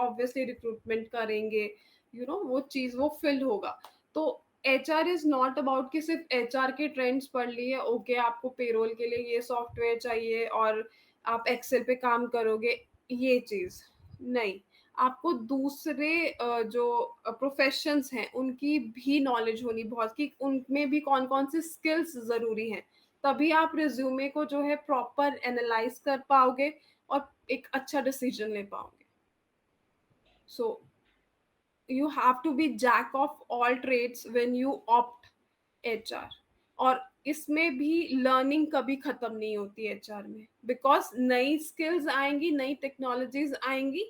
Obviously recruitment करेंगे, वो चीज़ वो फिल होगा। तो एचआर इज़ नॉट अबाउट कि सिर्फ़ एचआर के ट्रेंड्स पढ़ लिए, ओके आपको पेरोल के लिए ये सॉफ्टवेयर चाहिए और आप एक्सेल पे काम करोगे, ये चीज़। नहीं, आपको दूसरे जो प्रोफ़ेशंस हैं, उनकी भी नॉलेज होनी बहुत कि उनमें भी कौन-कौन से स्किल्स ज़रूरी हैं। तभी आप रिज़्यूमे को जो है प्रॉपर एनालाइज़ कर पाओगे और एक अच्छा डिसीज़न ले पाओगे। सो you have to be jack of all trades when you opt HR. और इसमें भी लर्निंग कभी खत्म नहीं होती एचआर में, बिकॉज नई स्किल्स आएंगी, नई टेक्नोलॉजीज आएंगी,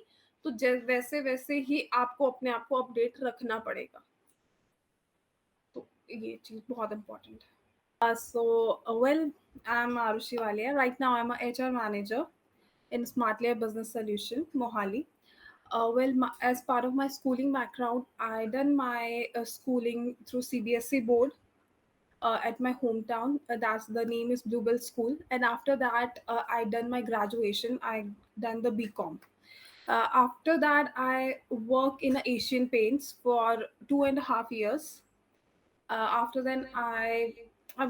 तो वैसे वैसे ही आपको अपने आप को अपडेट रखना पड़ेगा। तो ये चीज बहुत इंपॉर्टेंट है। Well, I'm Arushi Walia. Right now, I'm a HR manager in Smartlayer Business Solution, Mohali. As part of my schooling background, I done my schooling through CBSE board at my hometown. That's the name is Bluebell School. And after that, I done my graduation. I done the BCom. After that, I work in Asian Paints for 2.5 years. After then I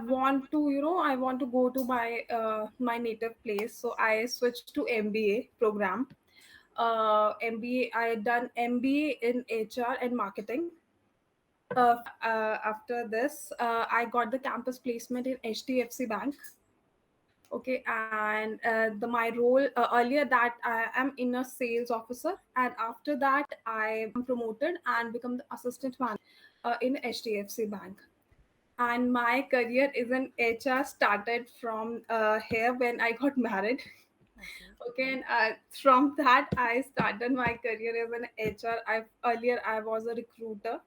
want to I want to go to my native place, so I switched to MBA program. MBA, I done MBA in HR and marketing. After this, I got the campus placement in HDFC Bank. Okay, and the my role earlier that I am in a sales officer, and after that I am promoted and become the assistant manager in HDFC Bank. And my career is in HR started from here when I got married. Okay. Okay, and from that I started my career as an HR. Earlier I was a recruiter.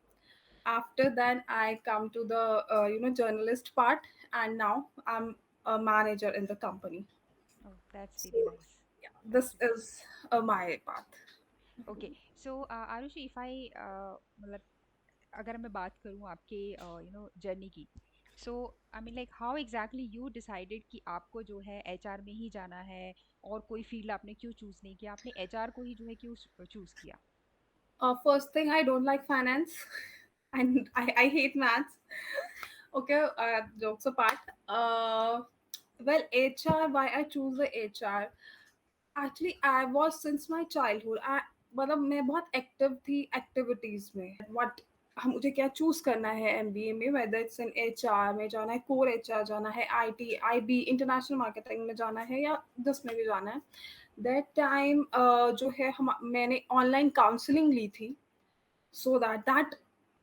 After that I come to the journalist part, and now I'm a manager in the company. Oh, that's So really nice. yeah, this Okay. is my path. Okay. So, Arushi, if I मतलब अगर मैं बात करूँ आपके journey की, so I mean like how exactly you decided कि आपको जो है एचआर में ही जाना है, और कोई फील्ड आपने क्यों चूज नहीं किया, आपने एचआर को ही जो है क्यों चूज किया? First thing, I don't like finance, and I hate maths. Okay, jokes apart. Well, HR, why I choose the HR? Actually, I was since my childhood. मतलब मैं बहुत एक्टिव थी एक्टिविटीज में। वट हम मुझे क्या चूज करना है एमबीए में, वेदर इट्स इन एचआर में जाना है, कोर एचआर जाना है, आईटी आईबी इंटरनेशनल मार्केटिंग में जाना है, या जिसमें भी जाना है। दैट टाइम जो है हम मैंने ऑनलाइन काउंसलिंग ली थी। So that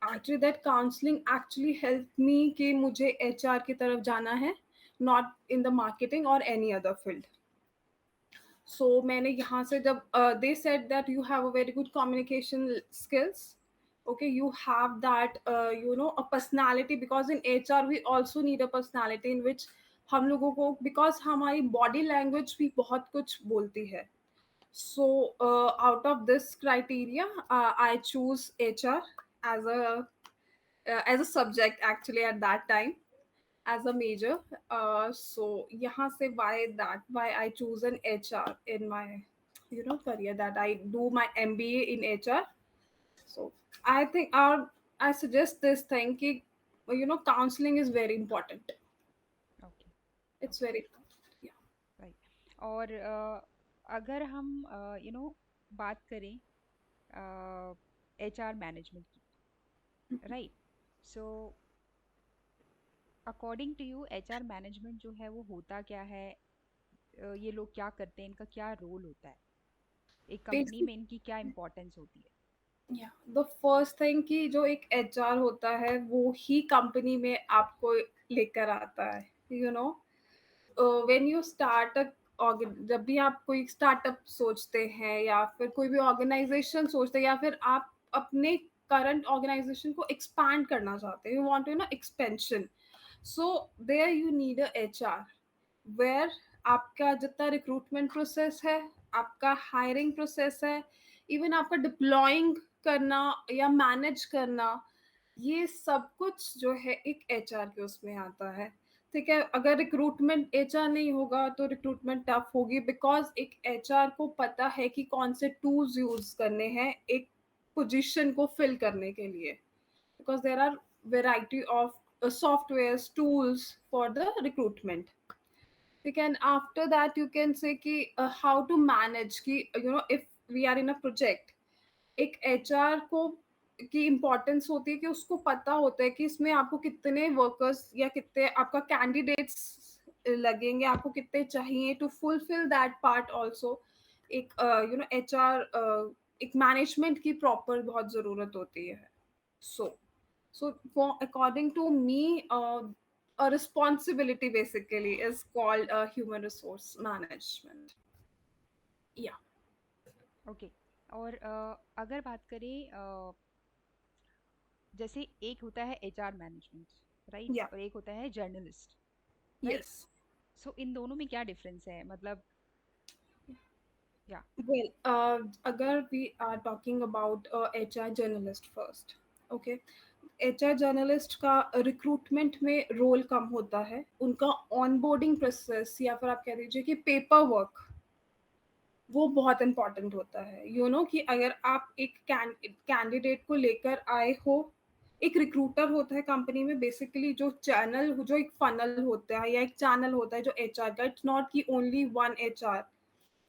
actually that counselling actually help me कि मुझे एचआर की तरफ जाना है, नॉट इन द मार्केटिंग और एनी अदर फील्ड। सो मैंने यहाँ से जब they said that you have a very good communication skills, okay, you have that a personality, because in HR we also need a personality in which हम लोगों को, because हमारी body language भी बहुत कुछ बोलती है. So out of this criteria, I choose HR as a subject actually at that time, as a major. So यहाँ से why I choose an HR in my career, that I do my MBA in HR. So I think I suggest this thing कि counseling is very important. Okay. It's okay. very important. Yeah. Right. और अगर हम बात करें HR management की, right, so according to you HR management जो है वो होता क्या है? ये लोग क्या करते हैं, इनका क्या रोल होता है, एक कंपनी Basically, में इनकी क्या इम्पोर्टेंस होती है? yeah. The first thing कि जो एक एचआर होता है वो ही कंपनी में आपको लेकर आता है, व्हेन यू स्टार्ट जब भी आप कोई स्टार्टअप सोचते हैं या फिर कोई भी ऑर्गेनाइजेशन सोचते हैं, या फिर आप अपने करंट ऑर्गेनाइजेशन को एक्सपैंड करना चाहते हैं, you want to expansion, so there you need a HR, where आपका जितना रिक्रूटमेंट प्रोसेस है, आपका हायरिंग प्रोसेस है, इवन आपका डिप्लॉइंग करना या मैनेज करना, ये सब कुछ जो है एक एचआर के उसमें आता है। ठीक है, अगर रिक्रूटमेंट एचआर नहीं होगा तो रिक्रूटमेंट टफ होगी, बिकॉज़ एक एचआर को पता है कि कौन से टूल्स यूज़ करने हैं एक पोज़ीशन को फिल करने के लिए। Because there are variety of softwares, tools for the recruitment. ठीक है, and after that you can say कि हाउ टू मैनेज कि if we are in a project, एक एचआर को की इम्पोर्टेंस होती है कि उसको पता होता है कि इसमें आपको कितने वर्कर्स या कितने आपका कैंडिडेट्स लगेंगे, आपको कितने चाहिए to fulfil that part also. एक एचआर एक मैनेजमेंट की प्रॉपर बहुत ज़रूरत होती है। So for according to me, a responsibility basically is called human resource management. Yeah. Okay. और अगर बात करें जैसे एक होता है एचआर मैनेजमेंट, राइट, Yeah. और एक होता है जर्नलिस्ट, राइट। Yes. सो इन दोनों में क्या डिफरेंस है, मतलब, या। Well, agar we are talking about HR journalist first, okay. HR journalist का रिक्रूटमेंट में रोल कम होता है, उनका ऑनबोर्डिंग प्रोसेस या फिर आप कह दीजिए कि पेपर वर्क वो बहुत इम्पोर्टेंट होता है। कि अगर आप एक कैंडिडेट को लेकर आए हो, एक रिक्रूटर होता है कंपनी में बेसिकली, जो एक फनल होता है या एक चैनल होता है जो एचआर का, इट्स नॉट कि only one HR.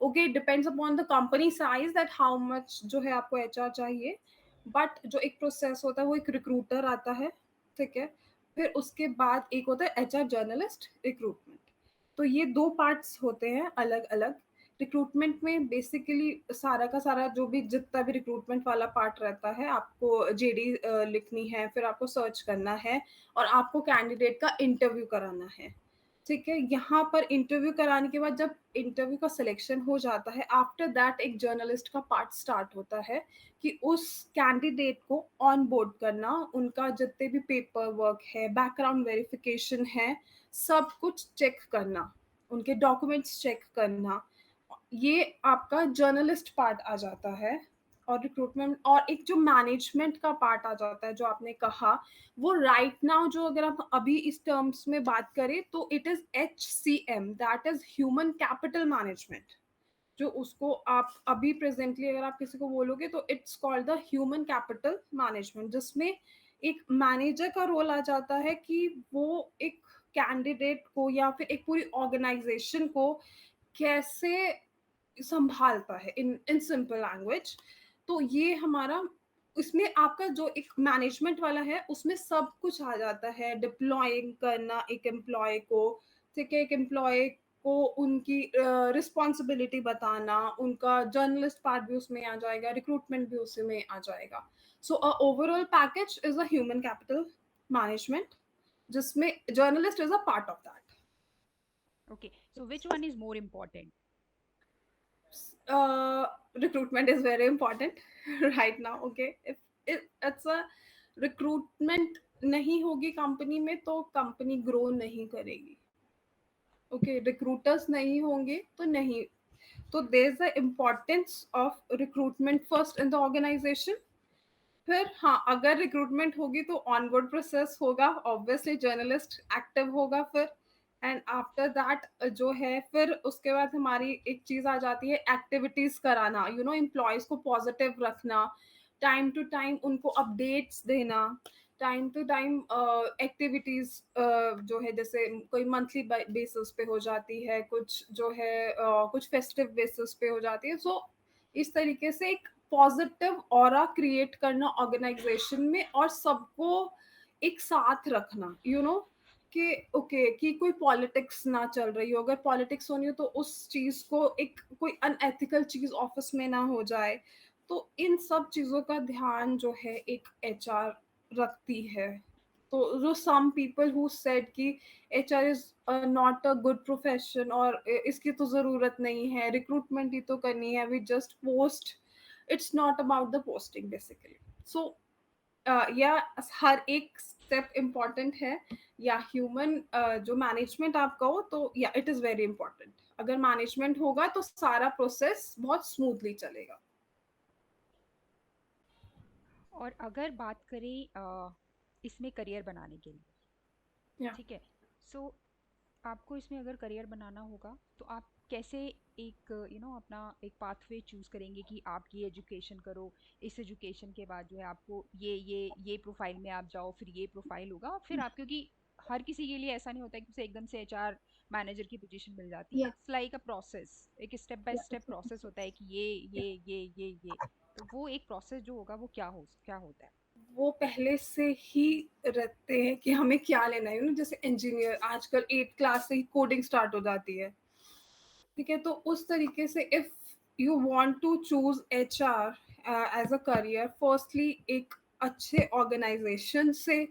Okay, it depends upon the company size that how much जो है आपको एचआर चाहिए। बट जो एक प्रोसेस होता है वो एक रिक्रूटर आता है, ठीक है। फिर उसके बाद एक होता है एचआर जर्नलिस्ट रिक्रूटमेंट। तो ये दो पार्ट्स होते हैं अलग अलग। रिक्रूटमेंट में बेसिकली सारा का सारा जो भी जितना भी रिक्रूटमेंट वाला पार्ट रहता है, आपको जेडी लिखनी है, फिर आपको सर्च करना है और आपको कैंडिडेट का इंटरव्यू कराना है। ठीक है, यहाँ पर इंटरव्यू कराने के बाद जब इंटरव्यू का सिलेक्शन हो जाता है, आफ्टर दैट एक जर्नलिस्ट का पार्ट स्टार्ट होता है कि उस कैंडिडेट को ऑन बोर्ड करना, उनका जितने भी पेपर वर्क है, बैकग्राउंड वेरिफिकेशन है, सब कुछ चेक करना, उनके डॉक्यूमेंट्स चेक करना। ये आपका जर्नलिस्ट पार्ट आ जाता है। और रिक्रूटमेंट और एक जो मैनेजमेंट का पार्ट आ जाता है जो आपने कहा, वो राइट नाउ जो अगर आप अभी इस टर्म्स में बात करें तो it is HCM, that is human capital management. जो उसको आप अभी प्रेजेंटली अगर आप किसी को बोलोगे तो it's called the human capital management, जिसमें एक मैनेजर का रोल आ जाता है कि वो एक कैंडिडेट को या फिर एक पूरी ऑर्गेनाइजेशन को कैसे संभालता है, इन इन सिंपल लैंग्वेज। तो ये हमारा, इसमें आपका जो एक मैनेजमेंट वाला है उसमें सब कुछ आ जाता है, डिप्लॉइंग करना एक एम्प्लॉय को, ठीक है, एक एम्प्लॉय को उनकी रिस्पॉन्सिबिलिटी बताना, उनका जर्नलिस्ट पार्ट भी उसमें आ जाएगा, रिक्रूटमेंट भी उसमें आ जाएगा। So overall package is a human capital management, जिसमें journalist is a part of that. Okay, so which one is more important? Recruitment is very important right now, okay. If it's a recruitment नहीं होगी company में तो company grow नहीं करेगी। Okay, recruiters नहीं होंगे तो नहीं, तो there is the importance of recruitment first in the organisation. फिर हाँ, अगर रिक्रूटमेंट होगी तो ऑनबोर्ड प्रोसेस होगा, ऑब्वियसली जर्नलिस्ट एक्टिव होगा फिर। एंड आफ्टर दैट जो है फिर उसके बाद हमारी एक चीज़ आ जाती है एक्टिविटीज़ कराना, एम्प्लॉयज़ को पॉजिटिव रखना, टाइम टू टाइम उनको अपडेट्स देना, टाइम टू टाइम एक्टिविटीज़ जो है जैसे कोई मंथली बेसिस पे हो जाती है, कुछ जो है कुछ फेस्टिव बेसिस पे हो जाती है। सो इस तरीके से एक पॉजिटिव ऑरा क्रिएट करना ऑर्गेनाइजेशन में और सबको एक साथ रखना, कि ओके कि कोई पॉलिटिक्स ना चल रही हो, अगर पॉलिटिक्स होनी हो तो उस चीज को एक कोई अनएथिकल चीज ऑफिस में ना हो जाए। तो इन सब चीजों का ध्यान जो है एक एचआर रखती है। तो जो सम पीपल हु सेड कि HR is not a good profession और इसकी तो जरूरत नहीं है, रिक्रूटमेंट ही तो करनी है, we just post, it's not about the posting basically. So या हर एक स्टेप इम्पॉर्टेंट है, या ह्यूमन जो मैनेजमेंट आप कहो तो yeah it is very important. अगर मैनेजमेंट होगा तो सारा प्रोसेस बहुत स्मूथली चलेगा। और अगर बात करें इसमें करियर बनाने के लिए, या ठीक है, सो आपको इसमें अगर करियर बनाना होगा तो आप कैसे एक अपना एक पाथवे चूज करेंगे कि आप ये एजुकेशन करो, इस एजुकेशन के बाद जो है आपको ये प्रोफाइल में आप जाओ, फिर ये प्रोफाइल होगा, फिर आप, क्योंकि हर किसी के लिए ऐसा नहीं होता है कि उसे एकदम से एचआर मैनेजर की पोजीशन मिल जाती है। या इट्स लाइक अ प्रोसेस, एक स्टेप बाय या स्टेप प्रोसेस होता है कि ये तो वो एक प्रोसेस जो होगा वो क्या होता है? वो पहले से ही रहते हैं कि हमें क्या लेना है, जैसे इंजीनियर आजकल 8 क्लास से ही कोडिंग स्टार्ट हो जाती है। ठीक है, तो उस तरीके से if you want to choose HR as a career, firstly एक अच्छे ऑर्गेनाइजेशन से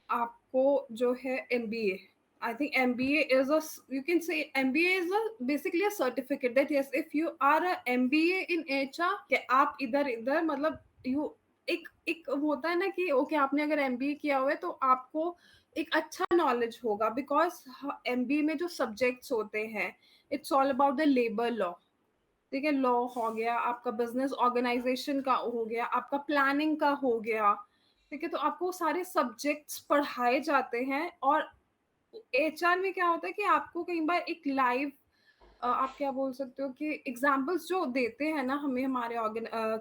आपको जो है MBA, I think MBA is a, you can say MBA is a basically a certificate that yes if you are a MBA in HR, कि आप इधर इधर मतलब यू एक एक होता है ना कि ओके आपने अगर एमबीए किया हुआ है तो आपको एक अच्छा नॉलेज होगा, बिकॉज एमबीए में जो सब्जेक्ट्स होते हैं it's all about the labour law. ठीक है, लॉ हो गया, आपका बिजनेस ऑर्गेनाइजेशन का हो गया, आपका प्लानिंग का हो गया। ठीक है, तो आपको सारे सब्जेक्ट्स पढ़ाए जाते हैं। और एचआर में क्या होता है कि आपको कई बार एक लाइव, आप क्या बोल सकते हो कि एग्जाम्पल्स जो देते हैं ना हमें हमारे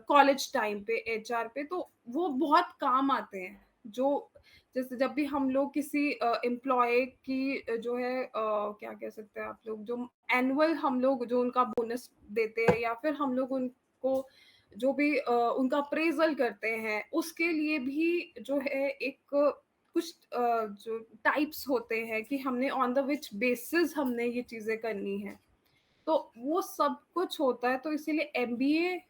कॉलेज टाइम पे एचआर पे, तो वो बहुत काम आते हैं। जो जैसे जब भी हम लोग किसी एम्प्लॉय की जो है क्या कह सकते हैं आप लोग, जो एनुअल हम लोग जो उनका बोनस देते हैं, या फिर हम लोग उनको जो भी उनका अप्रेजल करते हैं, उसके लिए भी जो है एक कुछ जो टाइप्स होते हैं कि हमने ऑन द विच बेसिस हमने ये चीजें करनी है। तो वो सब कुछ होता है, तो इसीलिए MBA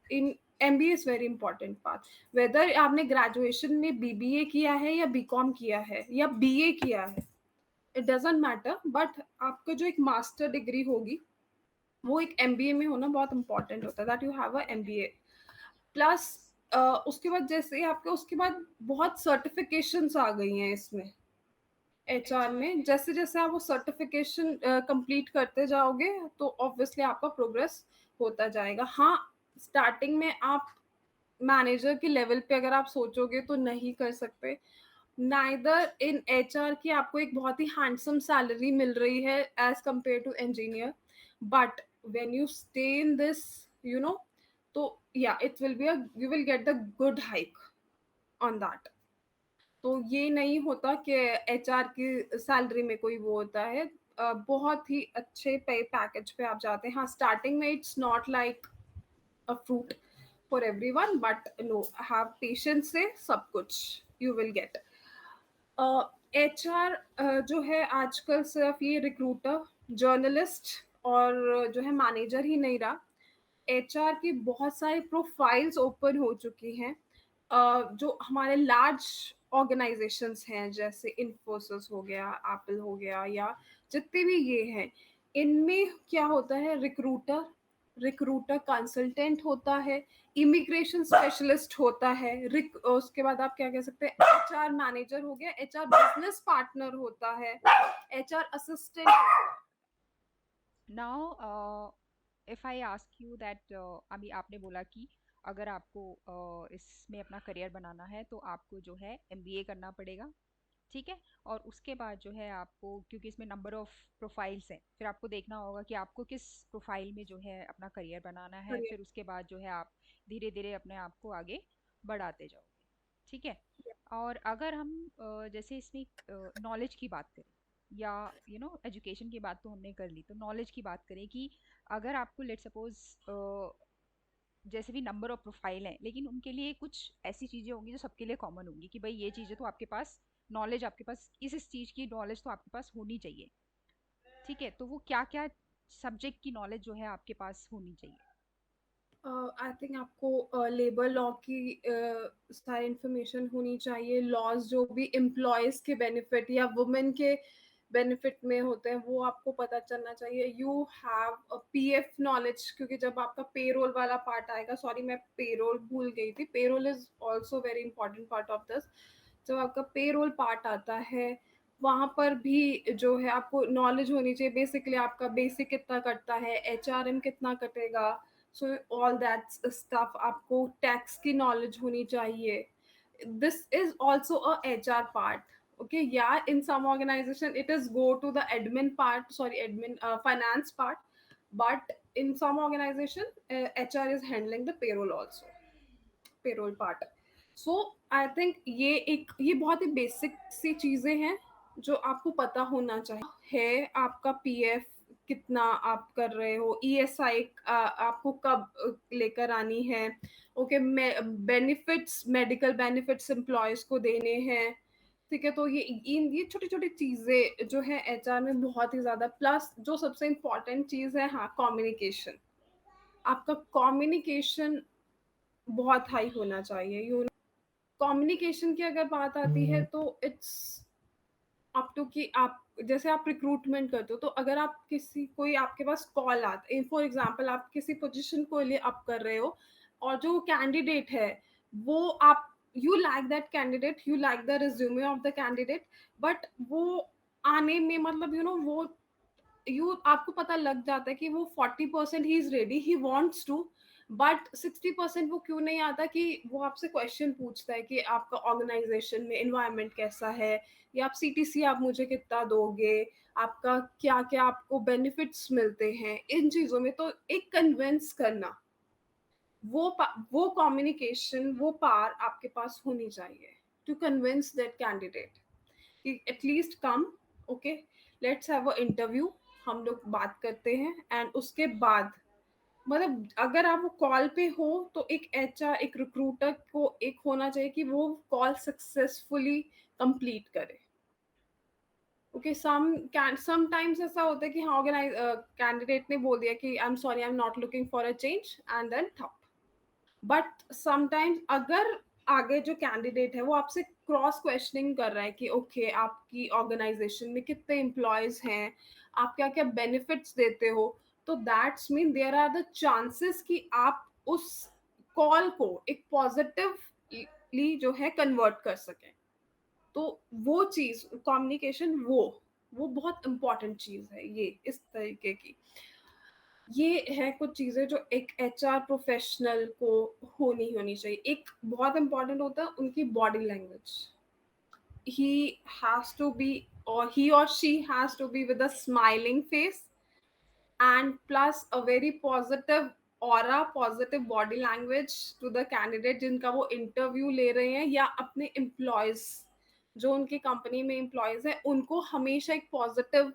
in MBA is very important part. Whether आपने ग्रेजुएशन में बीबीए किया है या बीकॉम किया है या बीए किया है, इट डजेंट मैटर, बट आपका जो एक मास्टर डिग्री होगी वो एक एमबीए में होना बहुत इंपॉर्टेंट होता है, that you have a MBA plus. उसके बाद जैसे आपके उसके बाद बहुत सर्टिफिकेशंस आ गई हैं इसमें एचआर में, जैसे जैसे आप वो सर्टिफिकेशन कंप्लीट करते जाओगे तो ऑब्वियसली आपका प्रोग्रेस होता जाएगा। हाँ, स्टार्टिंग में आप मैनेजर के लेवल पे अगर आप सोचोगे तो नहीं कर सकते। नाइदर इन एचआर की आपको एक बहुत ही हैंडसम सैलरी मिल रही है as compare to engineer, but when you stay in this, you know तो yeah it will be you will get the good hike on that. तो ये नहीं होता कि एचआर की सैलरी में कोई वो होता है, बहुत ही अच्छे पे पैकेज पे आप जाते हैं। हाँ, स्टार्टिंग में it's not like a fruit for everyone, but no, have patience से सब कुछ यू विल गेट। एचआर जो है आजकल सिर्फ ये रिक्रूटर, जर्नलिस्ट और जो है मैनेजर ही नहीं रहा। एचआर की बहुत सारी प्रोफाइल्स ओपन हो चुकी हैं, जो हमारे लार्ज ऑर्गेनाइजेशंस हैं जैसे इन्फोसिस हो गया, एप्पल हो गया, या जितने भी ये हैं, इनमें क्या होता है, रिक्रूटर रिक्रूटर कंसल्टेंट होता है, इमिग्रेशन स्पेशलिस्ट होता है, उसके बाद आप क्या कह सकते हैं, एचआर मैनेजर हो गया, एचआर बिजनेस पार्टनर होता है, एचआर असिस्टेंट होता है। Now if I ask you that, अभी आपने बोला कि अगर आपको इसमें अपना करियर बनाना है तो आपको जो है एमबीए करना पड़ेगा, ठीक है। और उसके बाद जो है आपको, क्योंकि इसमें नंबर ऑफ प्रोफाइल्स हैं, फिर आपको देखना होगा कि आपको किस प्रोफाइल में जो है अपना करियर बनाना है, फिर उसके बाद जो है आप धीरे धीरे अपने आप को आगे बढ़ाते जाओगे, ठीक है। और अगर हम जैसे इसमें नॉलेज की बात करें, या एजुकेशन की बात तो हमने कर ली, तो नॉलेज की बात करें कि अगर आपको लेट सपोज जैसे भी नंबर ऑफ प्रोफाइल हैं, लेकिन उनके लिए कुछ ऐसी चीजें होंगी जो सबके लिए कॉमन होंगी कि भाई ये चीजें तो आपके पास, नॉलेज आपके पास इस चीज की नॉलेज तो आपके पास होनी चाहिए, ठीक है। तो वो क्या क्या सब्जेक्ट की नॉलेज जो है आपके पास होनी चाहिए? आई थिंक आपको लेबर लॉ की सारी इंफॉर्मेशन होनी चाहिए, लॉज जो भी एम्प्लॉयज के बेनिफिट या वुमेन के बेनिफिट में होते हैं वो आपको पता चलना चाहिए। यू हैव पीएफ नॉलेज, क्योंकि जब आपका पेरोल वाला पार्ट आएगा, सॉरी मैं पेरोल भूल गई थी, payroll is also very important part of this. जब आपका पेरोल पार्ट आता है वहाँ पर भी जो है आपको नॉलेज होनी चाहिए, बेसिकली आपका बेसिक कितना कटता है, एचआरएम कितना कटेगा, सो ऑल दैट स्टफ। आपको टैक्स की नॉलेज होनी चाहिए, this is also a HR part. Okay, yeah, in some organization it is go to the admin part, sorry, admin finance part, but in some organization HR is handling the payroll also, payroll part. So I think ये बहुत ही basic सी चीजें हैं जो आपको पता होना चाहिए है। आपका पीएफ कितना आप कर रहे हो, ईएसआई आपको कब लेकर आनी है, okay, benefits, medical benefits employees को देने हैं, ठीक है। तो ये छोटी छोटी चीजें जो है एचआर में बहुत ही ज्यादा, प्लस जो सबसे इम्पोर्टेंट चीज है, हाँ, कम्युनिकेशन। आपका कम्युनिकेशन बहुत हाई होना चाहिए, कम्युनिकेशन की अगर बात आती है तो इट्स अप टू कि आप जैसे आप रिक्रूटमेंट करते हो, तो अगर आप किसी कोई आपके पास कॉल आता है, फॉर एग्जांपल आप किसी पोजीशन को लिए अप कर रहे हो, और जो कैंडिडेट है वो आप, you like that candidate, you like the resume of the candidate, but वो आने में मतलब वो यू आपको पता लग जाता है कि वो 40% he is ready, he wants to, but 60% वो क्यों नहीं आता, कि वो आपसे क्वेश्चन पूछता है कि आपका ऑर्गेनाइजेशन में इन्वायरमेंट कैसा है, या आप सीटीसी आप मुझे कितना दोगे, आपका क्या क्या आपको बेनिफिट्स मिलते हैं, इन चीज़ों में। तो एक कन्विंस करना, वो कम्युनिकेशन, वो पावर आपके पास होनी चाहिए टू कन्विंस दैट कैंडिडेट कि at least come, okay, let's have a interview, हम लोग बात करते हैं, एंड उसके बाद मतलब अगर आप वो कॉल पे हो तो एक एचआर, एक रिक्रूटर को एक होना चाहिए कि वो कॉल सक्सेसफुली कंप्लीट करे। ओके, समटाइम्स ऐसा होता है कि हाँ, ऑर्गेनाइज कैंडिडेट ने बोल दिया कि I am sorry, I am not looking for a change, and then ठप। बट समटाइम्स अगर आगे जो कैंडिडेट है वो आपसे क्रॉस क्वेश्चनिंग कर रहा है कि ओके, आपकी ऑर्गेनाइजेशन में कितने एम्प्लॉयज हैं, आप क्या क्या बेनिफिट्स देते हो, तो that's mean there are the chances कि आप उस कॉल को एक पॉजिटिवली जो है कन्वर्ट कर सकें। तो वो चीज कम्युनिकेशन, वो बहुत इंपॉर्टेंट चीज है, ये इस तरीके की। ये है कुछ चीज़ें जो एक एचआर प्रोफेशनल को होनी होनी चाहिए। एक बहुत इम्पोर्टेंट होता है उनकी body language. He has to be, or he or she has to be with a smiling face, and plus a very positive aura, positive body language to the candidate जिनका वो इंटरव्यू ले रहे हैं, या अपने एम्प्लॉयज जो उनकी company में एम्प्लॉयज हैं, उनको हमेशा एक पॉजिटिव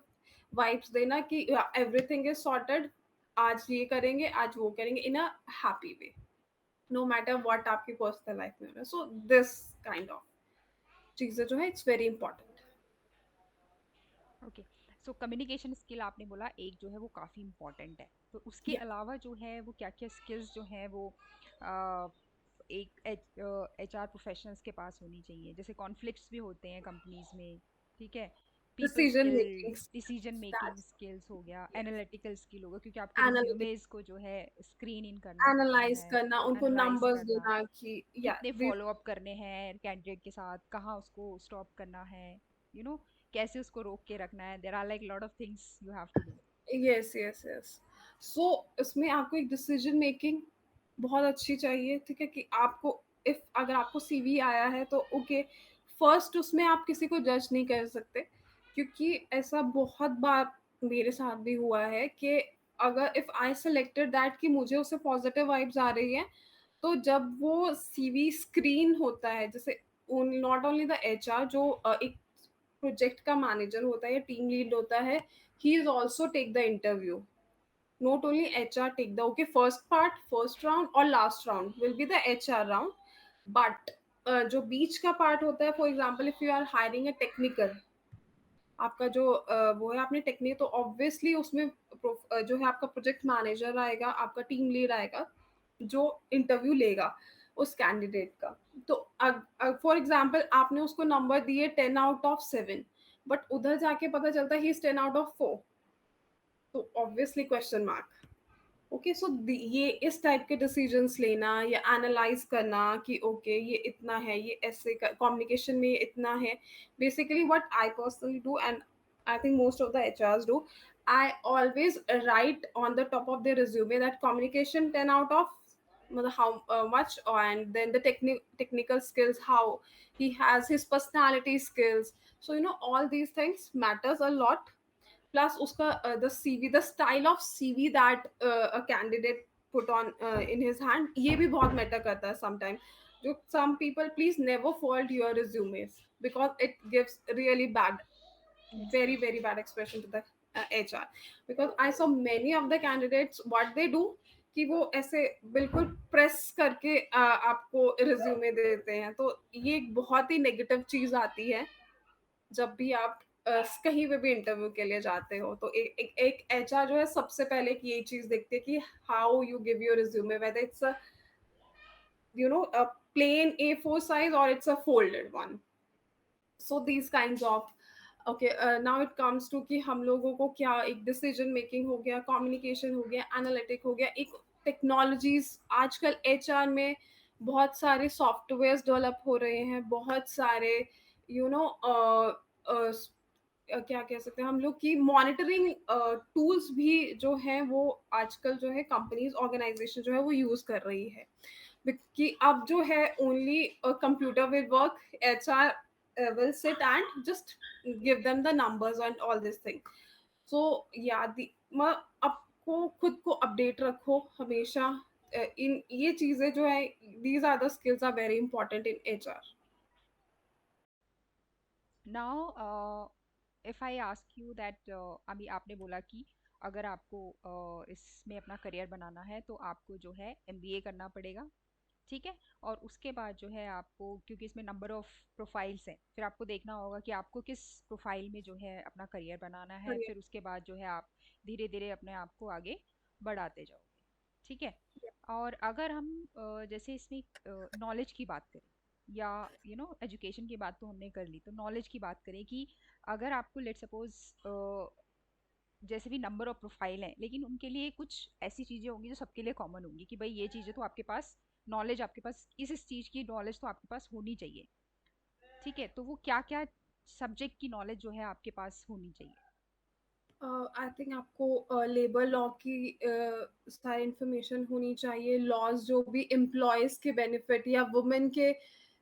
वाइब्स देना कि एवरीथिंग इज सॉर्टेड, आज ये करेंगे, आज वो करेंगे, in a happy way, no matter what आपकी पर्सनल लाइफ में हो रहा है। सो दिस काइंड ऑफ चीज़ें जो है it's very important. Okay. So communication skill आपने बोला एक जो है वो काफ़ी इम्पोर्टेंट है, तो उसके या अलावा जो है वो क्या क्या स्किल्स जो हैं वो आ, एक एचआर प्रोफेशनल्स के पास होनी चाहिए? जैसे कॉन्फ्लिक्ट्स भी होते हैं कंपनीज में, ठीक है, people decision making skills, decision making skills, skills हो गया, यस, एनालिटिकल स्किल होगा क्योंकि आपको एनालिटिक्स, रिज्यूमेज को जो है स्क्रीन इन करना होता एनालाइज है, करना, उनको एनालाइज नंबर्स करना, देना कि या कितने दिस, फॉलो अप करने हैं कैंडिडेट के साथ, कहाँ उसको स्टॉप करना है, यू you नो know, कैसे उसको रोक के रखना है, there are like lot of things you have to do. Yes yes yes. So इसमें आपको एक डिसीजन मेकिंग बहुत अच्छी चाहिए, ठीक है, कि आपको इफ अगर आपको सीवी आया है तो ओके, फर्स्ट उसमें आप किसी को जज नहीं कर सकते, क्योंकि ऐसा बहुत बार मेरे साथ भी हुआ है कि अगर इफ आई सेलेक्टेड दैट कि मुझे उससे पॉजिटिव वाइब्स आ रही हैं, तो जब वो सीवी स्क्रीन होता है, जैसे नॉट ओनली द एचआर, जो एक प्रोजेक्ट का मैनेजर होता है या टीम लीड होता है, he is also take the interview, not only HR take the, okay, first part, first round or last round will be the HR round, but जो बीच का पार्ट होता है, for example if you are hiring a technical, आपका जो वो है आपने technique, तो ऑब्वियसली उसमें जो है आपका प्रोजेक्ट मैनेजर आएगा, आपका टीम लीड आएगा, जो इंटरव्यू लेगा उस कैंडिडेट का। तो फॉर एग्जाम्पल आपने उसको नंबर दिए 10 आउट ऑफ 7, बट उधर जाके पता चलता है ही इज 10 आउट ऑफ 4, तो ऑब्वियसली क्वेश्चन मार्क। ओके, सो ये इस टाइप के डिसीजंस लेना या एनालाइज करना कि ओके ये इतना है, ये ऐसे कम्युनिकेशन में ये इतना है, basically what I personally do, and I think most of the HRs do, I always write on the top of their resume that communication 10 out of मतलब how much, and then the technical skills, how he has his personality skills. So all these things matters a lot. Plus uska the CV, the style of CV that a candidate put on in his hand, ये भी बहुत matter करता है sometimes. जो some people, please never fold your resumes because it gives really bad, very Expression. very bad expression to the HR. Because I saw many of the candidates, what they do कि वो ऐसे बिल्कुल press करके आपको resume देते हैं, तो ये एक बहुत ही नेगेटिव चीज आती है जब भी आप कहीं पे भी इंटरव्यू के लिए जाते हो। तो एक एचआर जो है सबसे पहले की यही चीज देखते हैं कि how you give your resume, whether it's a a plain A4 size or it's a folded one. So these kinds of, okay, now it comes to कि हम लोगों को क्या, एक डिसीजन मेकिंग हो गया, कम्युनिकेशन हो गया, एनालिटिक हो गया, एक टेक्नोलॉजीज आजकल एचआर में बहुत सारे सॉफ्टवेयर्स डेवलप हो रहे हैं, बहुत सारे यू नो क्या कह सकते हैं हम लोग की मॉनिटरिंग टूल्स भी जो हैं वो आजकल जो है कंपनीज ऑर्गेनाइजेशन जो है वो यूज कर रही है। कि अब जो है only computer will work, HR will sit and just give them the numbers and all this thing. So yeah, आपको खुद को अपडेट रखो हमेशा। इन ये चीजें जो है, these are the skills are very important in HR. Now if I ask you that, अभी आपने बोला कि अगर आपको इसमें अपना करियर बनाना है तो आपको जो है एमबीए करना पड़ेगा, ठीक है। और उसके बाद जो है आपको, क्योंकि इसमें नंबर ऑफ प्रोफाइल्स हैं, फिर आपको देखना होगा कि आपको किस प्रोफाइल में जो है अपना करियर बनाना है, Career. फिर उसके बाद जो है आप धीरे धीरे अपने आप को आगे बढ़ाते जाओगे, ठीक है। और अगर हम जैसे इसमें नॉलेज की बात करें, या एजुकेशन की बात तो हमने कर ली, तो नॉलेज की बात करें कि अगर आपको लेट सपोज जैसे भी नंबर ऑफ प्रोफाइल हैं, लेकिन उनके लिए कुछ ऐसी चीजें होंगी जो सबके लिए कॉमन होंगी कि भाई ये चीजें तो आपके पास, नॉलेज आपके पास इस चीज की नॉलेज तो आपके पास होनी चाहिए, ठीक है। तो वो क्या क्या सब्जेक्ट की नॉलेज जो है आपके पास होनी चाहिए? आई थिंक आपको लेबर लॉ की सारी इंफॉर्मेशन होनी चाहिए, लॉज जो भी एम्प्लॉयज के बेनिफिट या वुमेन के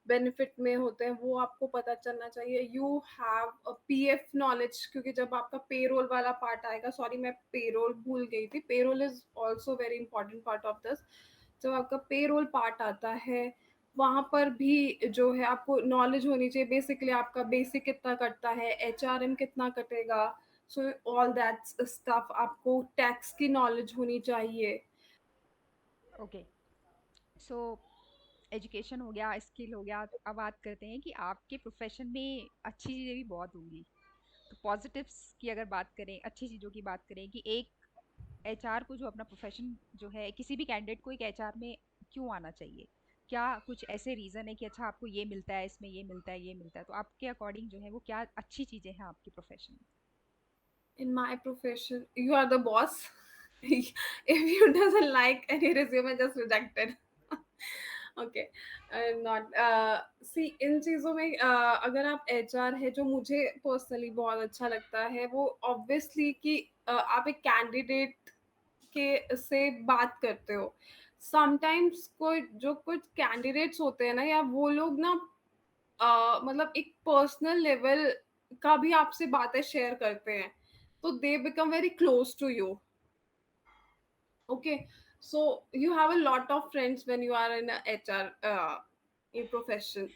बेनिफिट में होते हैं वो आपको पता चलना चाहिए। यू हैव पीएफ नॉलेज, क्योंकि जब आपका पेरोल वाला पार्ट आएगा, सॉरी मैं पेरोल भूल गई थी, payroll is also very important part of this. जब आपका पेरोल पार्ट आता है वहाँ पर भी जो है आपको नॉलेज होनी चाहिए, बेसिकली आपका बेसिक कितना कटता है, एचआरएम कितना कटेगा, सो ऑल दैट स्टफ। आपको टैक्स की नॉलेज होनी चाहिए। ओके, सो एजुकेशन हो गया, स्किल हो गया, अब बात करते हैं कि आपके प्रोफेशन में अच्छी चीज़ें भी बहुत होंगी। तो पॉजिटिव्स की अगर बात करें, अच्छी चीज़ों की बात करें, कि एक एचआर को जो अपना प्रोफेशन जो है, किसी भी कैंडिडेट को एक एचआर में क्यों आना चाहिए? क्या कुछ ऐसे रीज़न है कि अच्छा आपको ये मिलता है, इसमें ये मिलता है, ये मिलता है, तो आपके अकॉर्डिंग जो है वो क्या अच्छी चीज़ें हैं आपके प्रोफेशन में? In my profession, you are the boss. If you doesn't like any resume, just reject it. Okay, not see इन चीज़ों में अगर आप एचआर है, जो मुझे पर्सनली बहुत अच्छा लगता है वो ऑब्वियसली कि आप एक कैंडिडेट के से बात करते हो। समटाइम्स कोई जो कुछ कैंडिडेट्स होते हैं ना, या वो लोग ना मतलब एक पर्सनल लेवल का भी आपसे बातें शेयर करते हैं, तो they become very close to you. Okay, so you have a lot of friends when you are in a HR in profession.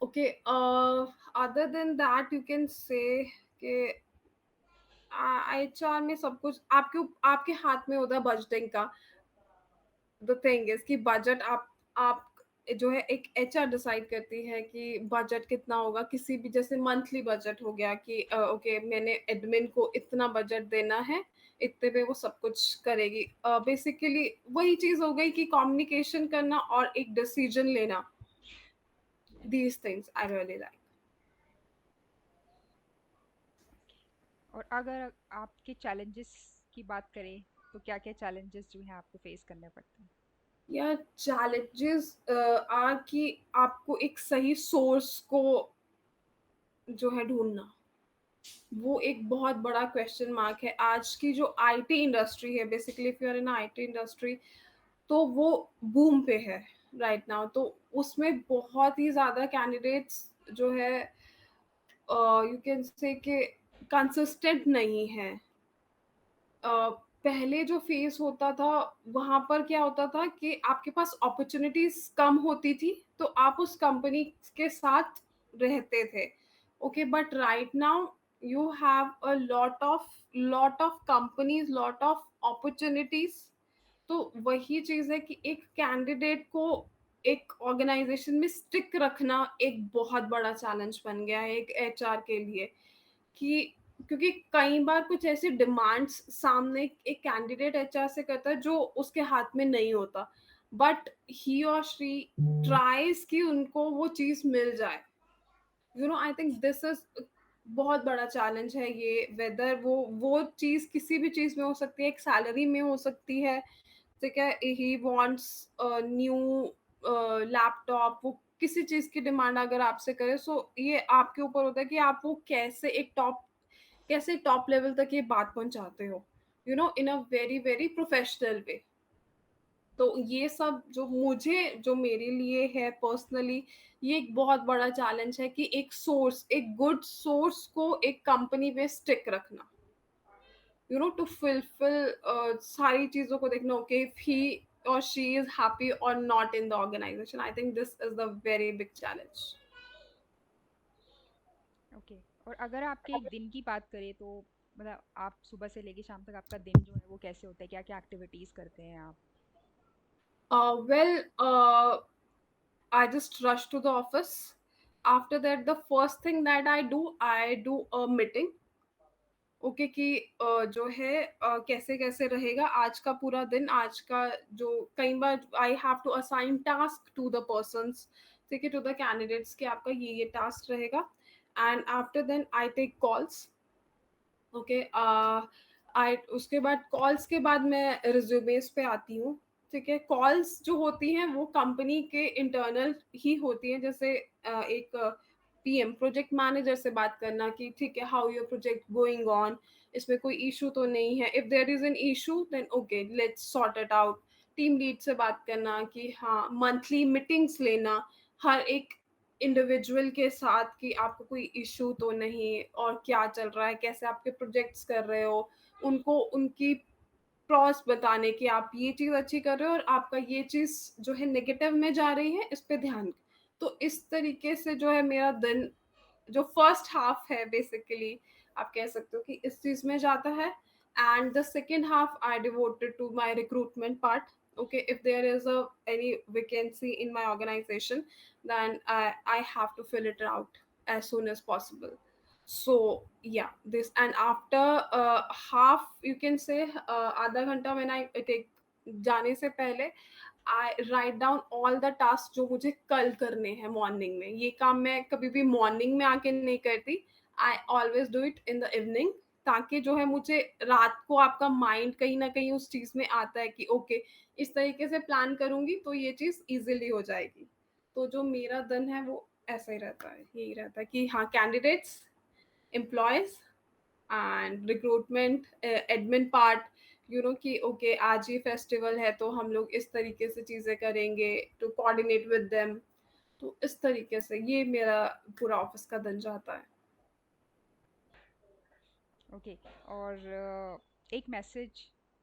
Okay, other than that you can say कि HR में सब कुछ आपके हाथ में होता है बजटिंग का। द थिंग इज कि बजट आप जो है एक एचआर डिसाइड करती है कि बजट कितना होगा, किसी भी जैसे मंथली बजट हो गया कि ओके मैंने एडमिन को इतना बजट देना है, इतने में वो सब कुछ करेगी। बेसिकली वही चीज हो गई कि कम्युनिकेशन करना और एक डिसीजन लेना, these things I really like. और अगर आपके चैलेंजेस की बात करें, तो क्या क्या चैलेंजेस जो हैं आपको फेस करने पड़ते हैं? या चैलेंजेस आर कि आपको एक सही सोर्स को जो है ढूंढना, वो एक बहुत बड़ा क्वेश्चन मार्क है। आज की जो आईटी इंडस्ट्री है, basically if you are in IT industry, तो वो बूम पे है राइट नाउ। तो उसमें बहुत ही ज़्यादा कैंडिडेट्स जो है यू कैन से कि कंसिस्टेंट नहीं है। अ, पहले जो फ़ेज़ होता था, वहाँ पर क्या होता था कि आपके पास अपॉर्च्युनिटीज़ कम होती थी, तो आप उस कंपनी के साथ रहते थे। Okay, but right now you have a lot of companies, lot of opportunities. तो वही चीज़ है कि एक कैंडिडेट को एक ऑर्गेनाइज़ेशन में स्टिक रखना एक बहुत बड़ा चैलेंज बन गया है एक एचआर के लिए। कि क्योंकि कई बार कुछ ऐसी डिमांड्स सामने एक कैंडिडेट एचआर से करता है जो उसके हाथ में नहीं होता, बट ही और शी ट्राइज कि उनको वो चीज मिल जाए। आई थिंक दिस इज बहुत बड़ा चैलेंज है ये, वेदर वो चीज किसी भी चीज में हो सकती है, एक सैलरी में हो सकती है। ठीक है, ही वांट्स न्यू लैपटॉप, वो किसी चीज की डिमांड अगर आपसे करे, सो ये आपके ऊपर होता है कि आप वो कैसे टॉप लेवल तक ये बात पहुंचाते हो, in a very very professional way. तो ये सब जो मेरे लिए है पर्सनली, ये एक बहुत बड़ा चैलेंज है कि एक गुड सोर्स को एक कंपनी में स्टिक रखना, टू फुलफिल सारी चीज़ों को देखना, ओके, इफ ही और शी इज़ हैप्पी और not in the organisation, I think this is the very big challenge. Okay. और अगर आपके एक दिन की बात करें तो मतलब आप सुबह से लेके शाम तक आपका दिन जो है वो कैसे होता है, क्या क्या एक्टिविटीज करते हैं आप? Well, I just rush to the office. After that, the first thing that I do a meeting. Okay, कि जो है कैसे-कैसे रहेगा आज का पूरा दिन, आज का जो कई बार I have to assign task to the persons, ठीक है, टू द कैंडिडेट्स कि आपका ये टास्क रहेगा। And after then I take calls. Okay, I उसके बाद कॉल्स के बाद मैं रिज्यूमेस पे आती हूँ। ठीक है, कॉल्स जो होती हैं वो कंपनी के इंटरनल ही होती हैं, जैसे एक पीएम प्रोजेक्ट मैनेजर से बात करना कि ठीक है, how your project going on, इसमें कोई इशू तो नहीं है, if there is an issue then okay let's sort it out. Team lead से बात करना कि हाँ, मंथली मीटिंग्स लेना हर एक इंडिविजुअल के साथ कि आपको कोई इश्यू तो नहीं और क्या चल रहा है, कैसे आपके प्रोजेक्ट्स कर रहे हो, उनको उनकी प्रॉस बताने कि आप ये चीज़ अच्छी कर रहे हो और आपका ये चीज़ जो है नेगेटिव में जा रही है, इस पे ध्यान। तो इस तरीके से जो है मेरा दिन, जो फर्स्ट हाफ है बेसिकली, आप कह सकते हो कि इस चीज़ में जाता है। And the second half I devoted to my recruitment part. Okay, if there is any vacancy in my organization, then I have to fill it out as soon as possible. So yeah, this, and after half, you can say आधा घंटा, when I take जाने से पहले I write down all the task जो मुझे कल करने हैं मॉर्निंग में। ये काम मैं कभी भी मॉर्निंग में आके नहीं करती, I always do it in the evening, ताकि जो है मुझे रात को आपका माइंड कहीं ना कहीं उस चीज़ में आता है कि ओके, इस तरीके से प्लान करूंगी तो ये चीज़ इजीली हो जाएगी। तो जो मेरा दिन है वो ऐसा ही रहता है, यही रहता है कि हाँ, candidates, employees and recruitment, admin part, कि ओके आज ये फेस्टिवल है तो हम लोग इस तरीके से चीज़ें करेंगे टू कोऑर्डिनेट विद देम। तो इस तरीके से ये मेरा पूरा ऑफिस का दिन जाता है। ओके। और एक मैसेज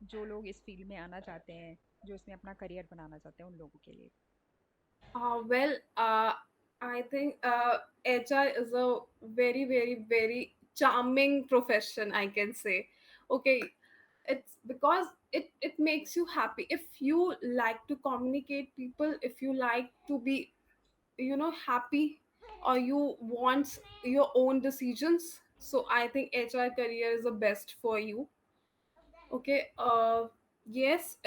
जो लोग इस फील्ड में आना चाहते हैं, जो इसमें अपना करियर बनाना चाहते हैं, उन लोगों के लिए? Well, I think HR is a very, very, very charming profession, I can say. Okay, it's because it makes you happy. If you like to communicate people, if you like to be, happy, or you want your own decisions, so I think HR career is the best for you। Okay, yes,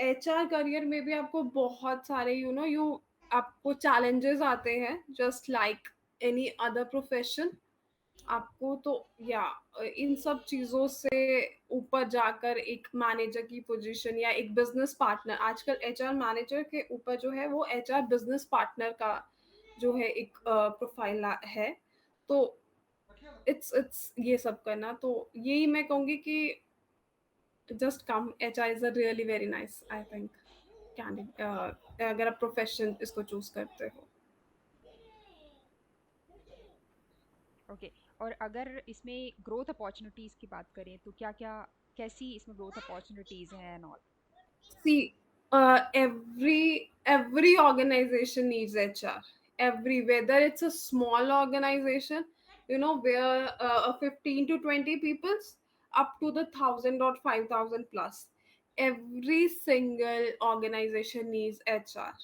HR career में भी आपको बहुत सारे आपको challenges आते हैं, just like any other profession. आपको तो या इन सब चीज़ों से ऊपर जाकर एक मैनेजर की पोजीशन या एक बिजनेस पार्टनर, आजकल एचआर मैनेजर के ऊपर जो है वो एचआर बिजनेस पार्टनर का जो है एक प्रोफाइल है। तो इट्स ये सब करना, तो यही मैं कहूँगी कि just come, HR is a really very nice, I think। Candidate अगर आप प्रोफेशन इसको चूज करते हो। ओके। और अगर इसमें ग्रोथ अपॉर्चुनिटीज की बात करें तो क्या क्या, कैसी इसमें ग्रोथ अपॉर्चुनिटीज हैं and all? See, every organization needs HR. Every whether it's a small organization, where 15 to 20 peoples, up to the 1,000 or 5,000 plus. Every single organization needs HR.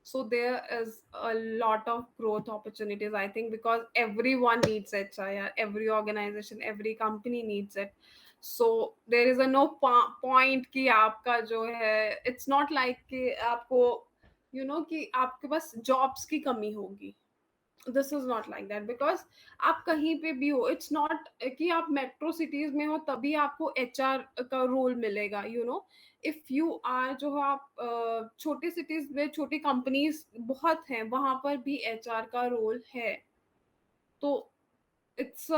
So there is a lot of growth opportunities, I think, because everyone needs HR, every organization, every company needs it. So there is a no point कि आपका जो है, it's not like कि आपको कि आपके पास jobs की कमी होगी। This is not like that, because आप कहीं पे भी हो, इट्स नॉट कि आप मेट्रो सिटीज में हो तभी आपको एचआर का रोल मिलेगा। इफ यू आर जो है, आप छोटी सिटीज में छोटी कंपनीज बहुत हैं, वहां पर भी एचआर का रोल है। तो इट्स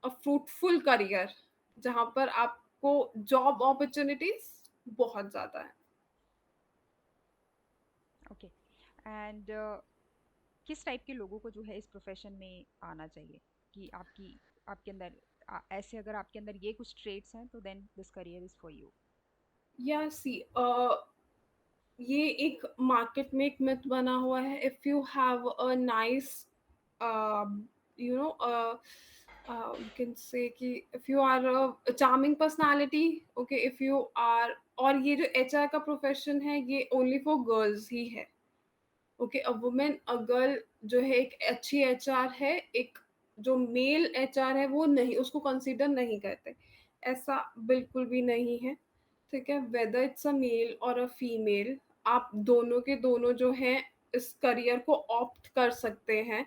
अ फ्रूटफुल करियर जहां पर आपको जॉब अपॉर्चुनिटीज बहुत ज्यादा है। ओके। एंड किस टाइप के लोगों को जो है इस प्रोफेशन में आना चाहिए कि आपकी आपके अंदर ऐसे अगर आपके अंदर ये कुछ ट्रेड्स हैं तो then this career is for you? या सी, ये एक मार्केट में एक मिथ बना हुआ है, if you have a nice you can say कि if you are a charming personality, okay, if you are, और ये जो एचआर का प्रोफेशन है ये ओनली फॉर गर्ल्स ही है। Okay, a women, a girl जो है एक अच्छी एचआर है, एक जो मेल एचआर है वो नहीं, उसको कंसीडर नहीं करते। ऐसा बिल्कुल भी नहीं है। ठीक है, वेदर इट्स अ मेल और अ फीमेल, आप दोनों के दोनों जो है इस करियर को ऑप्ट कर सकते हैं।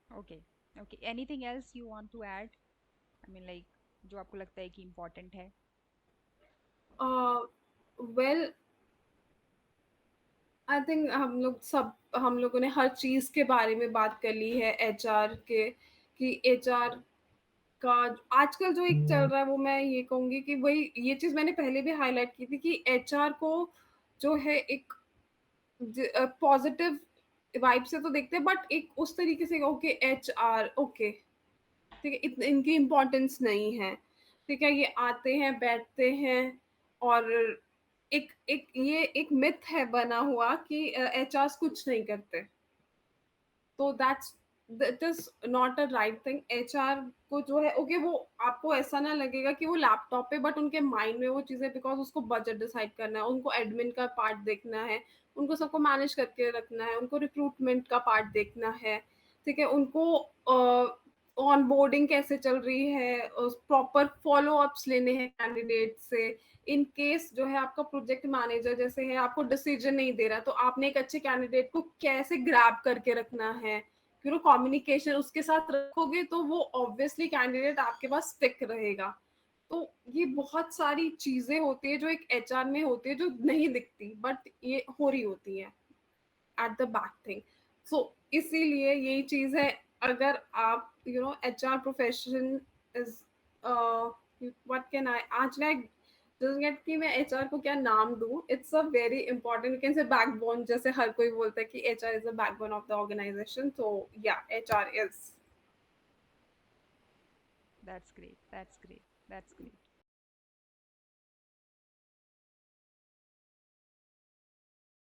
Okay. Okay, anything else you want to add? I mean like जो आपको लगता है कि इम्पोर्टेंट है? वेल, आई थिंक हम लोगों ने हर चीज के बारे में बात कर ली है एचआर के, कि एचआर का आजकल जो एक चल रहा है, वो मैं ये कहूंगी कि वही ये चीज मैंने पहले भी हाईलाइट की थी कि एचआर को जो है एक पॉजिटिव वाइब से तो देखते हैं, बट एक उस तरीके से ओके एचआर, ओके, ठीक है, इनकी इम्पोर्टेंस नहीं है। ठीक है, ये आते हैं बैठते हैं, और एक एक ये एक मिथ है बना हुआ कि एचआर कुछ नहीं करते। तो that is not a right thing. HR को जो है ओके, वो आपको ऐसा ना लगेगा कि वो लैपटॉप पे, बट उनके माइंड में वो चीजें, बिकॉज उसको बजट डिसाइड करना है, उनको एडमिन का पार्ट देखना है, उनको सबको मैनेज करके रखना है, उनको रिक्रूटमेंट का पार्ट देखना है। ठीक है, उनको ऑन बोर्डिंग कैसे चल रही है, प्रॉपर फॉलो अप्स लेने हैं कैंडिडेट से। इन केस जो है आपका प्रोजेक्ट मैनेजर जैसे है, आपको डिसीजन नहीं दे रहा, तो आपने एक अच्छे कैंडिडेट को कैसे ग्रैब करके रखना है, कम्युनिकेशन उसके साथ रखोगे तो वो ऑब्वियसली कैंडिडेट आपके पास स्टिक रहेगा। तो ये बहुत सारी चीजें होती है जो एक एचआर में होती है, जो नहीं दिखती बट ये हो रही होती है एट द बैक थिंग। सो इसीलिए यही चीज है, अगर आप HR profession is what can I, आज मैं डजंट गेट कि मैं एचआर को क्या नाम दूं। It's a very important, you can say backbone, जैसे हर कोई बोलता है कि HR is the backbone of the organisation. तो yeah, HR is. That's great, that's great, that's great.